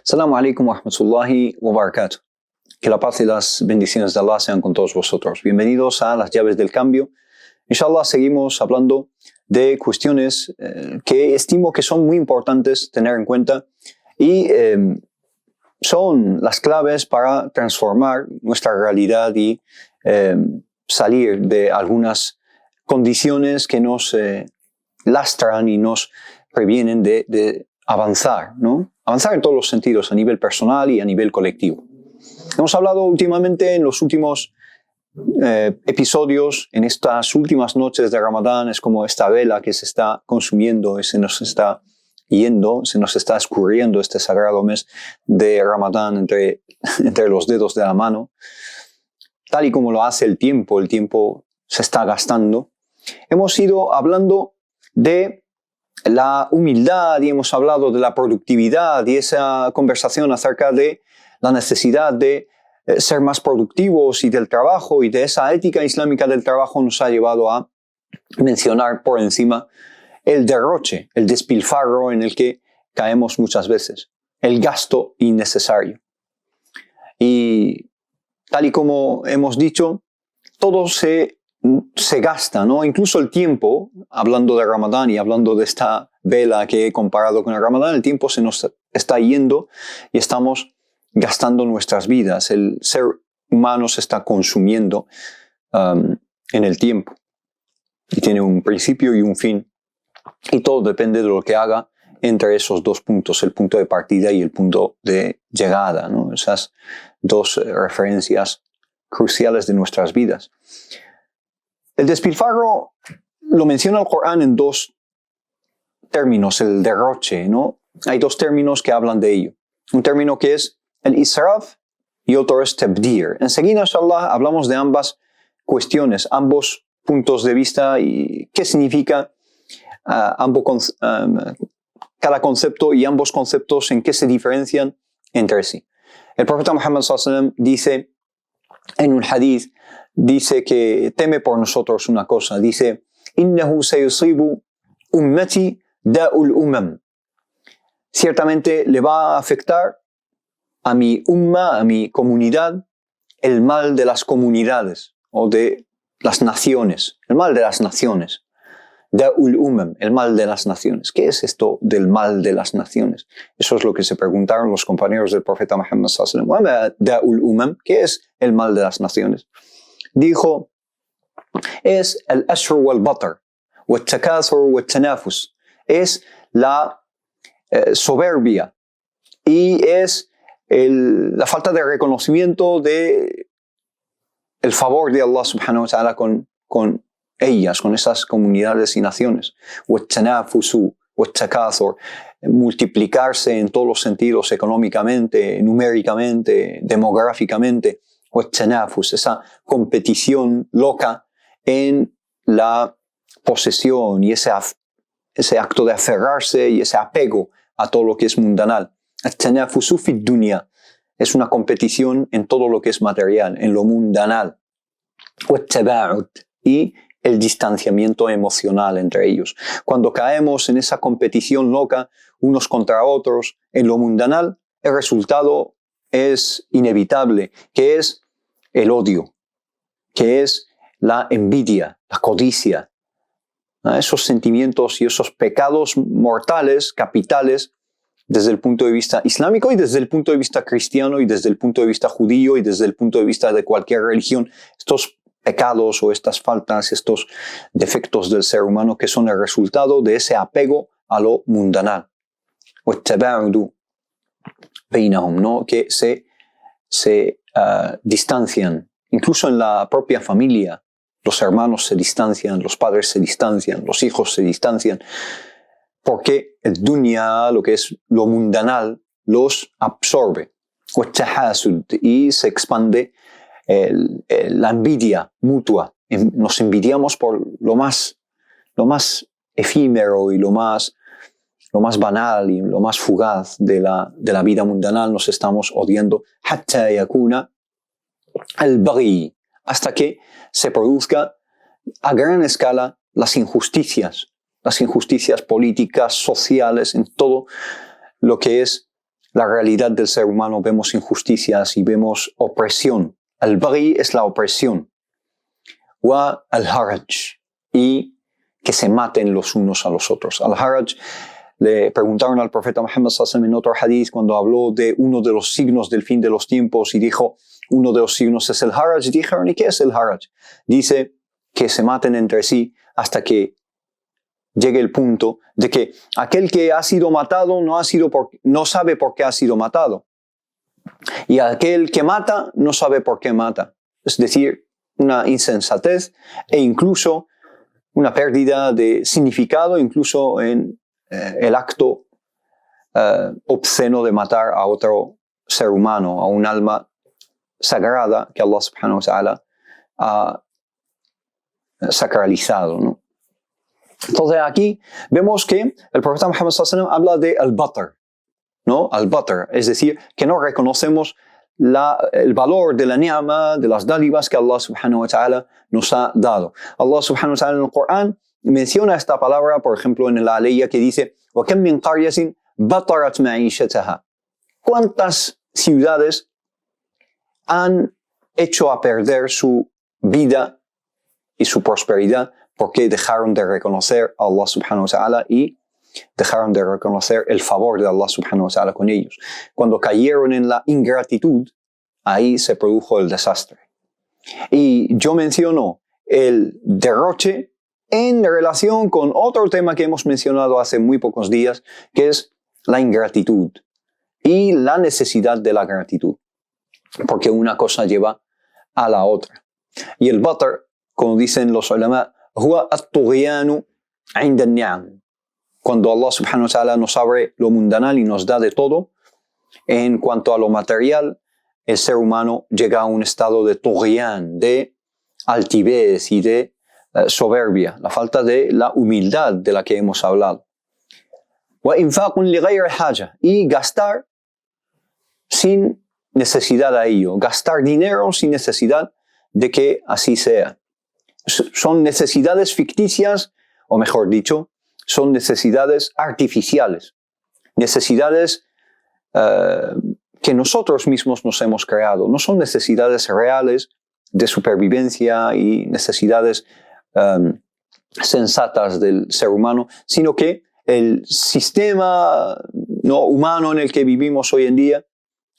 Assalamu alaikum wa rahmatullahi wa barakatuh. Que la paz y las bendiciones de Allah sean con todos vosotros. Bienvenidos a las llaves del cambio. Inshallah seguimos hablando de cuestiones que estimo que son muy importantes tener en cuenta y son las claves para transformar nuestra realidad y salir de algunas condiciones que nos lastran y nos previenen de avanzar, ¿no? Avanzar en todos los sentidos, a nivel personal y a nivel colectivo. Hemos hablado últimamente en los últimos episodios, en estas últimas noches de Ramadán, es como esta vela que se está consumiendo y se nos está yendo, se nos está escurriendo este sagrado mes de Ramadán entre los dedos de la mano. Tal y como lo hace el tiempo se está gastando. Hemos ido hablando de la humildad y hemos hablado de la productividad y esa conversación acerca de la necesidad de ser más productivos y del trabajo y de esa ética islámica del trabajo nos ha llevado a mencionar por encima el derroche, el despilfarro en el que caemos muchas veces, el gasto innecesario. Y tal y como hemos dicho, todo se gasta, ¿no? Incluso el tiempo, hablando de Ramadán y hablando de esta vela que he comparado con el Ramadán, el tiempo se nos está yendo y estamos gastando nuestras vidas. El ser humano se está consumiendo en el tiempo y tiene un principio y un fin y todo depende de lo que haga entre esos dos puntos, el punto de partida y el punto de llegada, ¿no? Esas dos referencias cruciales de nuestras vidas. El despilfarro lo menciona el Corán en dos términos, el derroche, ¿no? Hay dos términos que hablan de ello. Un término que es el israf y otro es tabdir. Enseguida, inshallah, hablamos de ambas cuestiones, ambos puntos de vista y qué significa cada concepto y ambos conceptos en qué se diferencian entre sí. El profeta Muhammad sallallahu alaihi wasallam dice en un hadith, dice que teme por nosotros una cosa, dice innahu sayusibu ummati da'ul umam. Ciertamente le va a afectar a mi umma, a mi comunidad, el mal de las comunidades o de las naciones, el mal de las naciones. Da'ul umam, el mal de las naciones. ¿Qué es esto del mal de las naciones? Eso es lo que se preguntaron los compañeros del profeta Muhammad sallallahu alaihi wasallam. Da'ul umam, ¿qué es el mal de las naciones? Dijo, es el ashur wal batar, wal takathur wal tanafus, es la soberbia y es la falta de reconocimiento de el favor de Allah subhanahu wa ta'ala con ellas, con esas comunidades y naciones. Wal tanafusu, wal takathur, multiplicarse en todos los sentidos, económicamente, numéricamente, demográficamente. Esa competición loca en la posesión y ese acto de aferrarse y ese apego a todo lo que es mundanal. Es una competición en todo lo que es material, en lo mundanal. Y el distanciamiento emocional entre ellos. Cuando caemos en esa competición loca unos contra otros en lo mundanal, el resultado es inevitable, que es el odio, que es la envidia, la codicia, ¿no? Esos sentimientos y esos pecados mortales, capitales, desde el punto de vista islámico y desde el punto de vista cristiano y desde el punto de vista judío y desde el punto de vista de cualquier religión, estos pecados o estas faltas, estos defectos del ser humano que son el resultado de ese apego a lo mundanal. ¿No? Que se distancian, incluso en la propia familia, los hermanos se distancian, los padres se distancian, los hijos se distancian, porque el dunya, lo que es lo mundanal, los absorbe, y se expande la envidia mutua. Nos envidiamos por lo más efímero y lo más banal y lo más fugaz de la vida mundanal, nos estamos odiando hatta yakuna al-baghi, hasta que se produzca a gran escala las injusticias políticas, sociales, en todo lo que es la realidad del ser humano, vemos injusticias y vemos opresión. Al-baghi es la opresión. Wa al-haraj, y que se maten los unos a los otros. Al-haraj, le preguntaron al profeta Muhammad sallallahu alaihi wasallam en otro hadith cuando habló de uno de los signos del fin de los tiempos y dijo, uno de los signos es el haraj. Dijeron, ¿y qué es el haraj? Dice que se maten entre sí hasta que llegue el punto de que aquel que ha sido matado no sabe por qué ha sido matado. Y aquel que mata no sabe por qué mata. Es decir, una insensatez e incluso una pérdida de significado, incluso en el acto obsceno de matar a otro ser humano, a un alma sagrada que Allah subhanahu wa ta'ala ha sacralizado, ¿no? Entonces aquí vemos que el profeta Muhammad sallallahu alaihi wasallam habla de al-batr, ¿no? Al-batr, es decir, que no reconocemos el valor de la ni'ma, de las dádivas que Allah subhanahu wa ta'ala nos ha dado. Allah subhanahu wa ta'ala en el Corán menciona esta palabra, por ejemplo, en la aleya que dice وَكَمْ مِنْ قَرْيَةٍ بَطَرَتْ مَعِيشَتَهَا. ¿Cuántas ciudades han hecho a perder su vida y su prosperidad porque dejaron de reconocer a Allah subhanahu wa ta'ala y dejaron de reconocer el favor de Allah subhanahu wa ta'ala con ellos? Cuando cayeron en la ingratitud, ahí se produjo el desastre. Y yo menciono el derroche en relación con otro tema que hemos mencionado hace muy pocos días, que es la ingratitud y la necesidad de la gratitud, porque una cosa lleva a la otra. Y el batr, como dicen los ulama, huwa at-tughyanu 'inda an-ni'am. Cuando Allah subhanahu wa ta'ala nos abre lo mundanal y nos da de todo, en cuanto a lo material, el ser humano llega a un estado de tughyan, de altivez y de soberbia, la falta de la humildad de la que hemos hablado. Wa infaqun li ghayri haja, y gastar sin necesidad a ello, gastar dinero sin necesidad de que así sea. Son necesidades ficticias, o mejor dicho, son necesidades artificiales, necesidades que nosotros mismos nos hemos creado. No son necesidades reales de supervivencia y necesidades sensatas del ser humano, sino que el sistema humano en el que vivimos hoy en día,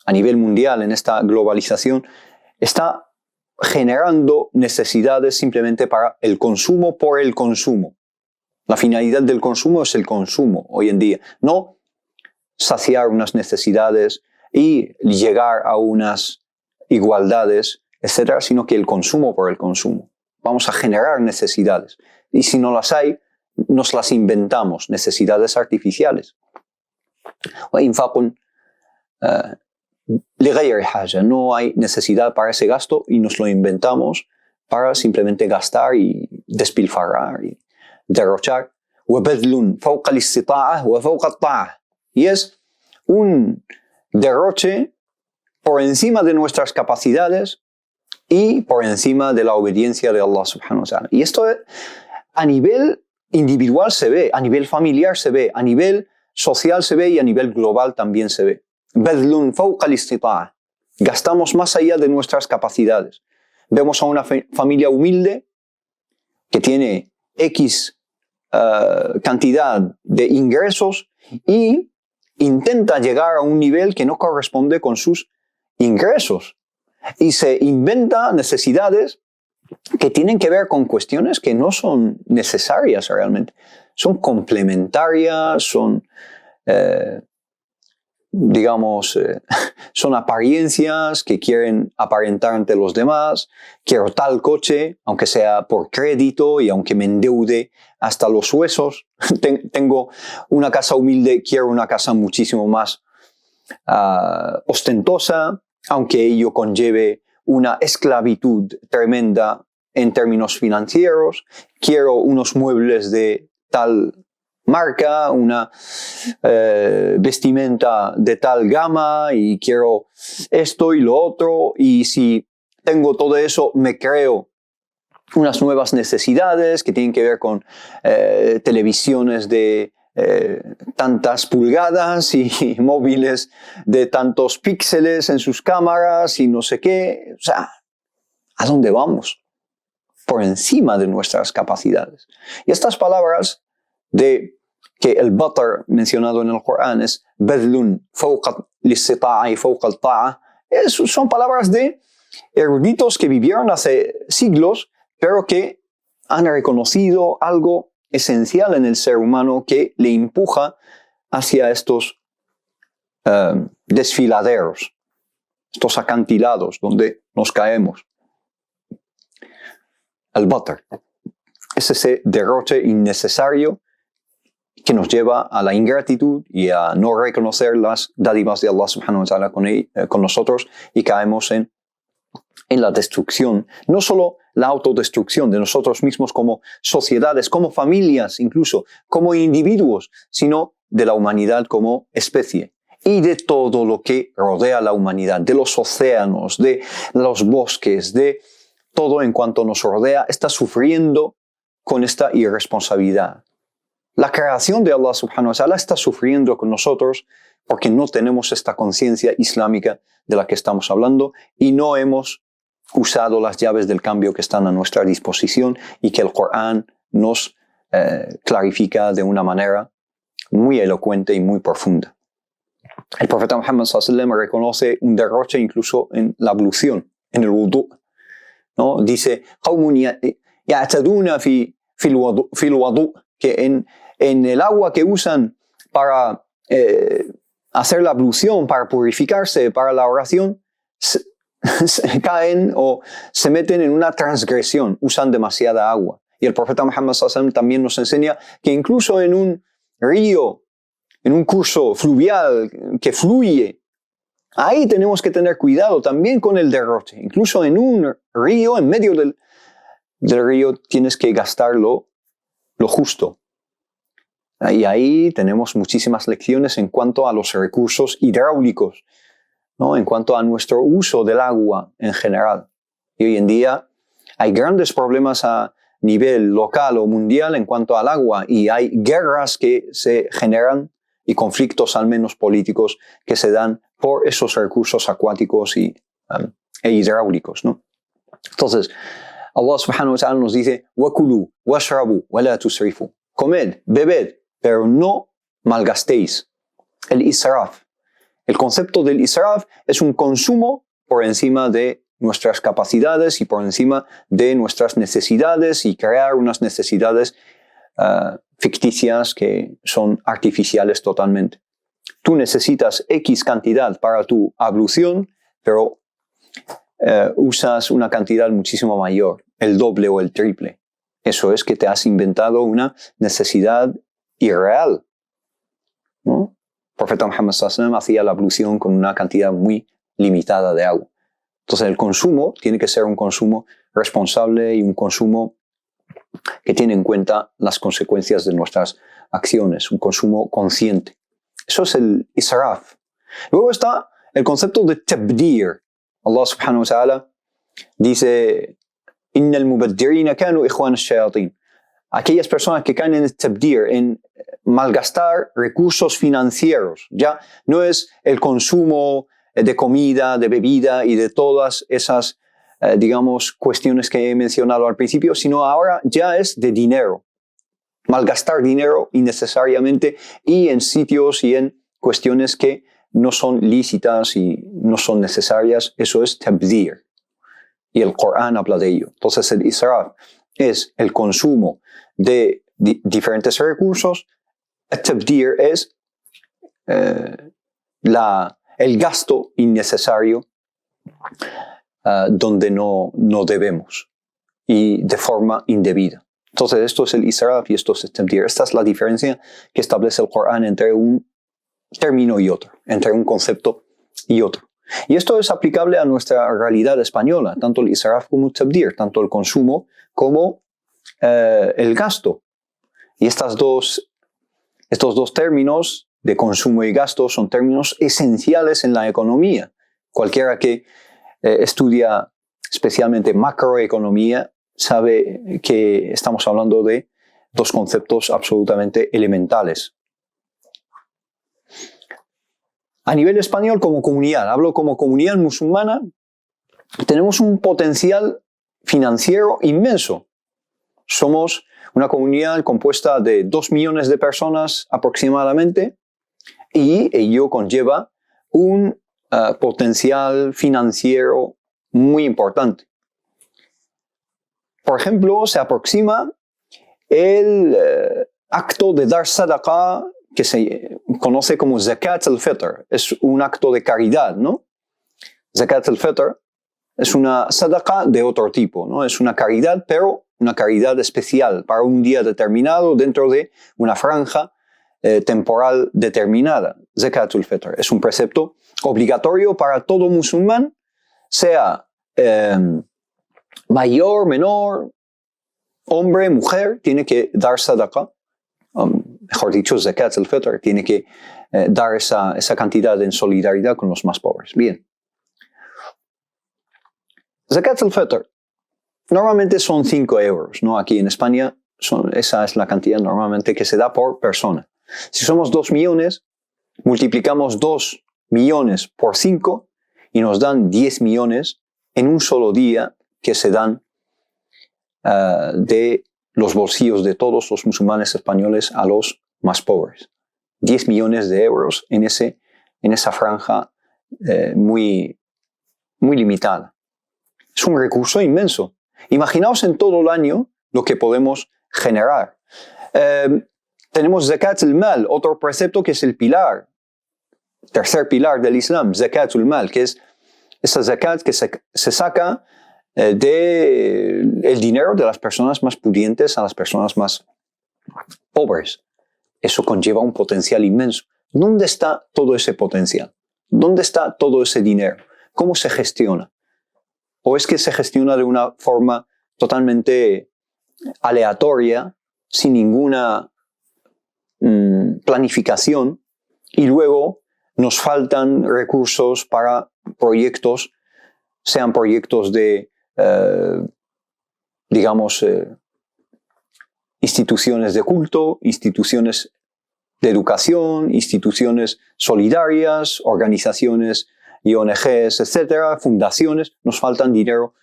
a nivel mundial, en esta globalización, está generando necesidades simplemente para el consumo por el consumo. La finalidad del consumo es el consumo hoy en día, no saciar unas necesidades y llegar a unas igualdades, etcétera, sino que el consumo por el consumo. Vamos a generar necesidades y si no las hay, nos las inventamos, necesidades artificiales. No hay necesidad para ese gasto y nos lo inventamos para simplemente gastar y despilfarrar y derrochar. Y es un derroche por encima de nuestras capacidades y por encima de la obediencia de Allah subhanahu wa ta'ala. Y esto a nivel individual se ve, a nivel familiar se ve, a nivel social se ve y a nivel global también se ve. Gastamos más allá de nuestras capacidades. Vemos a una familia humilde que tiene X cantidad de ingresos y intenta llegar a un nivel que no corresponde con sus ingresos. Y se inventa necesidades que tienen que ver con cuestiones que no son necesarias realmente. Son complementarias, son, son apariencias que quieren aparentar ante los demás. Quiero tal coche, aunque sea por crédito y aunque me endeude hasta los huesos. Tengo una casa humilde, quiero una casa muchísimo más ostentosa, aunque ello conlleve una esclavitud tremenda en términos financieros. Quiero unos muebles de tal marca, una vestimenta de tal gama y quiero esto y lo otro. Y si tengo todo eso, me creo unas nuevas necesidades que tienen que ver con televisiones de tantas pulgadas y móviles de tantos píxeles en sus cámaras y no sé qué. O sea, ¿a dónde vamos? Por encima de nuestras capacidades. Y estas palabras de que el batar mencionado en el Corán es badlun fawqa al-istita'a y fawqa al-ta'a, son palabras de eruditos que vivieron hace siglos, pero que han reconocido algo esencial en el ser humano que le empuja hacia estos desfiladeros, estos acantilados donde nos caemos. El batar es ese derroche innecesario que nos lleva a la ingratitud y a no reconocer las dádivas de Allah subhanahu wa ta'ala con nosotros, y caemos en la destrucción, no solo la autodestrucción de nosotros mismos como sociedades, como familias, incluso como individuos, sino de la humanidad como especie y de todo lo que rodea a la humanidad, de los océanos, de los bosques, de todo en cuanto nos rodea, está sufriendo con esta irresponsabilidad. La creación de Allah subhanahu wa ta'ala está sufriendo con nosotros porque no tenemos esta conciencia islámica de la que estamos hablando y no hemos usado las llaves del cambio que están a nuestra disposición y que el Corán nos clarifica de una manera muy elocuente y muy profunda. El profeta Muhammad sallallahu alaihi wasallam reconoce un derroche incluso en la ablución, en el wudu, ¿no? Dice, qawmun ya'taduna fi el wudu, que en el agua que usan para hacer la ablución, para purificarse, para la oración, se caen o se meten en una transgresión, usan demasiada agua. Y el profeta Muhammad sallallahu alaihi wasallam también nos enseña que incluso en un río, en un curso fluvial que fluye, ahí tenemos que tener cuidado también con el derroche. Incluso en un río, en medio del río, tienes que gastar lo justo. Y ahí tenemos muchísimas lecciones en cuanto a los recursos hidráulicos, ¿no? En cuanto a nuestro uso del agua en general. Y hoy en día hay grandes problemas a nivel local o mundial en cuanto al agua, y hay guerras que se generan y conflictos al menos políticos que se dan por esos recursos acuáticos e hidráulicos, ¿no? Entonces, Allah subhanahu wa ta'ala nos dice, وَكُلُوا وَاشْرَبُوا وَلَا تُسْرِفُوا. Comed, bebed, pero no malgastéis. El israf. El concepto del israf es un consumo por encima de nuestras capacidades y por encima de nuestras necesidades, y crear unas necesidades ficticias que son artificiales totalmente. Tú necesitas X cantidad para tu ablución, pero usas una cantidad muchísimo mayor, el doble o el triple. Eso es que te has inventado una necesidad irreal, ¿no? El profeta Muhammad sallallahu alaihi wasallam hacía la ablución con una cantidad muy limitada de agua. Entonces el consumo tiene que ser un consumo responsable y un consumo que tiene en cuenta las consecuencias de nuestras acciones, un consumo consciente. Eso es el israf. Luego está el concepto de tabdir. Allah subhanahu wa ta'ala dice, Inna al-mubaddirina kanu ikhwan ash-shayatin. Aquellas personas que caen en el tabdir, en malgastar recursos financieros, ya no es el consumo de comida, de bebida y de todas esas, digamos, cuestiones que he mencionado al principio, sino ahora ya es de dinero. Malgastar dinero innecesariamente y en sitios y en cuestiones que no son lícitas y no son necesarias. Eso es tabdir. Y el Corán habla de ello. Entonces el israf es el consumo de diferentes recursos. El tabdir es el gasto innecesario donde no debemos y de forma indebida. Entonces esto es el israf y esto es el tabdir. Esta es la diferencia que establece el Corán entre un término y otro, entre un concepto y otro. Y esto es aplicable a nuestra realidad española, tanto el israf como el tabdir, tanto el consumo como el gasto. Y estos dos términos de consumo y gasto son términos esenciales en la economía. Cualquiera que estudia especialmente macroeconomía sabe que estamos hablando de dos conceptos absolutamente elementales A nivel español, como comunidad, hablo como comunidad musulmana, tenemos un potencial financiero inmenso. Somos una comunidad compuesta de 2 millones de personas aproximadamente y ello conlleva un potencial financiero muy importante. Por ejemplo, se aproxima el acto de dar sadaqah que se conoce como Zakat al-Fitr. Es un acto de caridad, ¿no? Zakat al-Fitr es una sadaqah de otro tipo, ¿no? Es una caridad, pero una caridad especial para un día determinado dentro de una franja temporal determinada. Zakat al-Fitr es un precepto obligatorio para todo musulmán, sea mayor, menor, hombre, mujer, tiene que dar sadaqah. Mejor dicho, Zakat al-Fitr, tiene que dar esa cantidad en solidaridad con los más pobres. Bien. Zakat al-Fitr normalmente son 5 euros, ¿no? Aquí en España esa es la cantidad normalmente que se da por persona. Si somos 2 millones, multiplicamos 2 millones por 5 y nos dan 10 millones en un solo día que se dan de los bolsillos de todos los musulmanes españoles a los más pobres. 10 millones de euros en esa franja muy limitada. Es un recurso inmenso. Imaginaos en todo el año lo que podemos generar. Tenemos Zakat al-Mal, otro precepto que es el tercer pilar del Islam, Zakat al-Mal, que es esa zakat que se saca del dinero de las personas más pudientes a las personas más pobres. Eso conlleva un potencial inmenso. ¿Dónde está todo ese potencial? ¿Dónde está todo ese dinero? ¿Cómo se gestiona? ¿O es que se gestiona de una forma totalmente aleatoria, sin ninguna planificación, y luego nos faltan recursos para proyectos, sean proyectos de, instituciones de culto, instituciones de educación, instituciones solidarias, organizaciones y ONGs, etcétera, fundaciones? Nos faltan dinero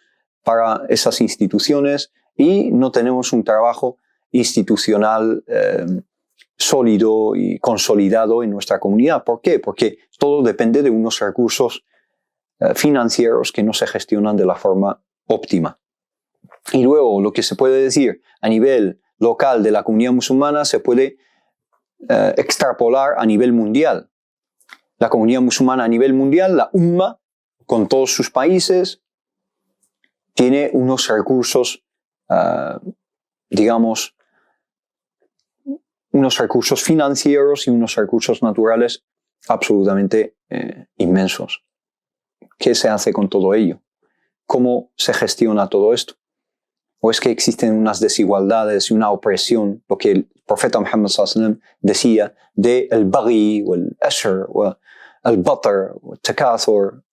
para esas instituciones y no tenemos un trabajo institucional sólido y consolidado en nuestra comunidad. ¿Por qué? Porque todo depende de unos recursos financieros que no se gestionan de la forma óptima. Y luego lo que se puede decir a nivel local de la comunidad musulmana se puede extrapolar a nivel mundial. La comunidad musulmana a nivel mundial, la Umma, con todos sus países, tiene unos recursos, unos recursos financieros y unos recursos naturales absolutamente inmensos. ¿Qué se hace con todo ello? ¿Cómo se gestiona todo esto? ¿O es que existen unas desigualdades y una opresión, lo que el profeta Muhammad sallallahu alaihi wasallam decía de el baghi, o el ashr, o el batar, o el takathur?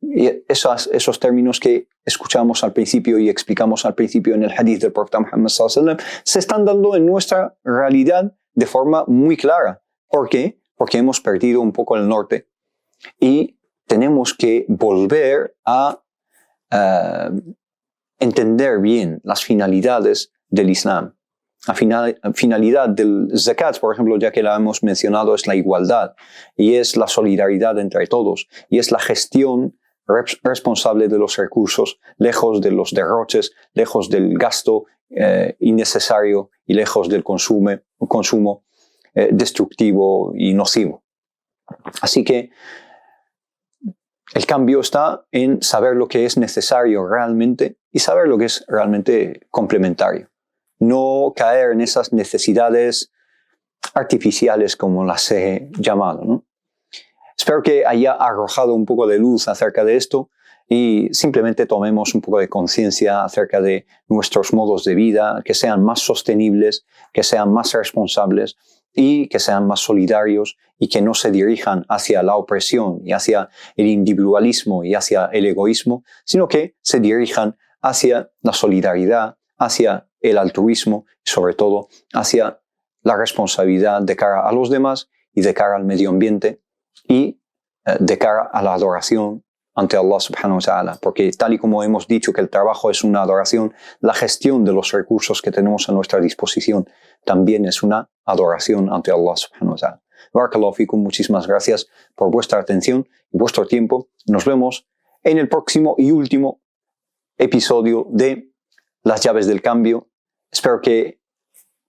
Y esos términos que escuchamos al principio y explicamos al principio en el hadith del profeta Muhammad sallallahu alaihi wasallam se están dando en nuestra realidad de forma muy clara. ¿Por qué? Porque hemos perdido un poco el norte y tenemos que volver a entender bien las finalidades del Islam. La finalidad del zakat, por ejemplo, ya que la hemos mencionado, es la igualdad y es la solidaridad entre todos y es la gestión responsable de los recursos, lejos de los derroches, lejos del gasto innecesario y lejos del consumo destructivo y nocivo. Así que el cambio está en saber lo que es necesario realmente y saber lo que es realmente complementario. No caer en esas necesidades artificiales como las he llamado, ¿no? Espero que haya arrojado un poco de luz acerca de esto y simplemente tomemos un poco de conciencia acerca de nuestros modos de vida, que sean más sostenibles, que sean más responsables y que sean más solidarios y que no se dirijan hacia la opresión y hacia el individualismo y hacia el egoísmo, sino que se dirijan hacia la solidaridad, hacia el altruismo y sobre todo hacia la responsabilidad de cara a los demás y de cara al medio ambiente y de cara a la adoración ante Allah subhanahu wa ta'ala, porque tal y como hemos dicho que el trabajo es una adoración, la gestión de los recursos que tenemos a nuestra disposición también es una adoración ante Allah subhanahu wa ta'ala. Barakallahu fikum, muchísimas gracias por vuestra atención y vuestro tiempo. Nos vemos en el próximo y último episodio de Las llaves del cambio. Espero que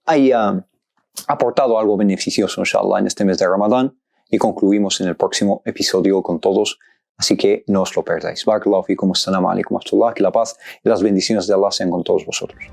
haya aportado algo beneficioso, inshallah, en este mes de Ramadán, y concluimos en el próximo episodio con todos. Así que no os lo perdáis. Barakallahu fikum, assalamu alaikum wa rahmatullah, que la paz y las bendiciones de Allah sean con todos vosotros.